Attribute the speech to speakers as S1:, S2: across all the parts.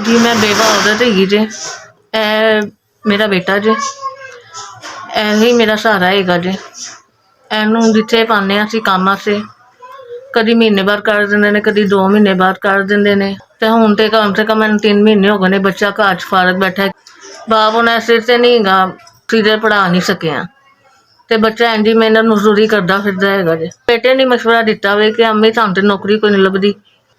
S1: जी मैं बेवा औरत हैगी जे। मेरा बेटा जे, ही मेरा सहारा हैगा जे। एनू जिथे पाने असीं काम वास्ते कदी महीने बाद कर देंदे ने, कदी 2 महीने बाद कर देंदे ने। ते हुण ते कम से कम 3 महीने हो गए ने बच्चा घर च फारग बैठा है। बाप हुण सिर ते नहीं गा, सिरे पढ़ा नहीं सकिया ते बच्चा इंज ही मेहनत मजदूरी करदा फिरदा हैगा जे। बेटे ने मशवरा दिता वे कि अम्मी सानूं ते नौकरी कोई नहीं लभदी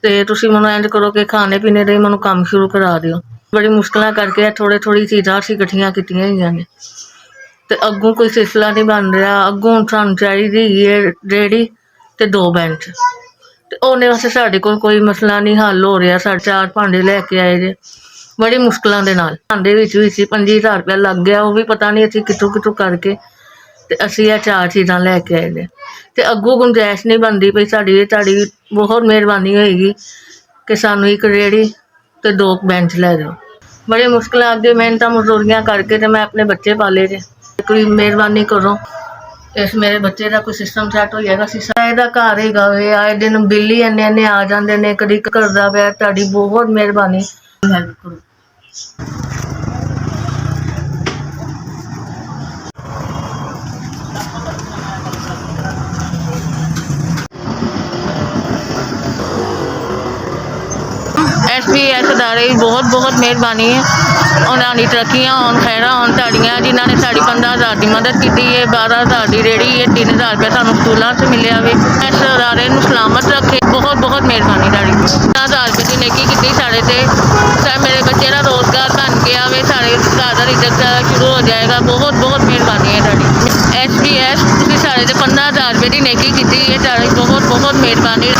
S1: ते तुसीं मैनूं इंज करो कि खाने पीने दे मैनूं काम शुरू करा दिओ। बड़ी मुश्किलां करके थोड़ी चीज़ां असीं इकट्ठियां कीतियां होईयां ने ते अग्गों कोई सिलसिला नहीं बन रहा। अग्गों सानूं चाहिदी है रेहड़ी ते 2 बेंच ते ओहदे वास्ते साडे कोल कोई मसला नहीं हल हो रहा। साढ़े 4 भांडे लैके आए जे बड़ी मुश्किलों दे नाल। भांडे विच 25,000 रुपया लग गया, वो भी पता नहीं असीं कित्थों कित्थों करके ते असीं ये 4 चीज़ां लैके आए जे। ते अग्गों गुंजाइश नहीं बनदी पई साडी। तुहाडी बहुत मेहरबानी होएगी कि सानूं एक रेहड़ी ते 2 बेंच लै जाओ। बड़ी मुश्किल अगे मेहनत मजदूरियां करके ते मैं अपने बच्चे पाले जे। कोई मेहरबानी करो, इस मेरे बच्चे का कोई सिस्टम सैट हो जाएगा। इसदा घर हैगा वे, आए दिन बिल ही इन्ने आ जाते हैं, कदी करदा पिया। तुहाडी बहुत मेहरबानी, हेल्प करो। SBS अदारे की बहुत बहुत मेहरबानी है। उन्होंने तरक्कियां होन, खैर होन तुहाड़ियां, जिन्होंने साड़ी 15,000 की मदद की है, 12,000 की रेहड़ी है, 3,000 रुपया सानूं स्कूलों से मिले हुए। इस अदारे नूं सलामत रखे। बहुत बहुत मेहरबानी तुहाड़ी। 15,000 रुपये की नेकी की साढ़े से मेरे बच्चे का रोजगार बन गया वे, साढ़े घर का रिजक शुरू हो जाएगा। बहुत बहुत मेहरबानी है तुहाड़ी। SBS तुसीं साढ़े से 15,000 रुपये की नेकी की है, तुहाड़ी बहुत बहुत मेहरबानी।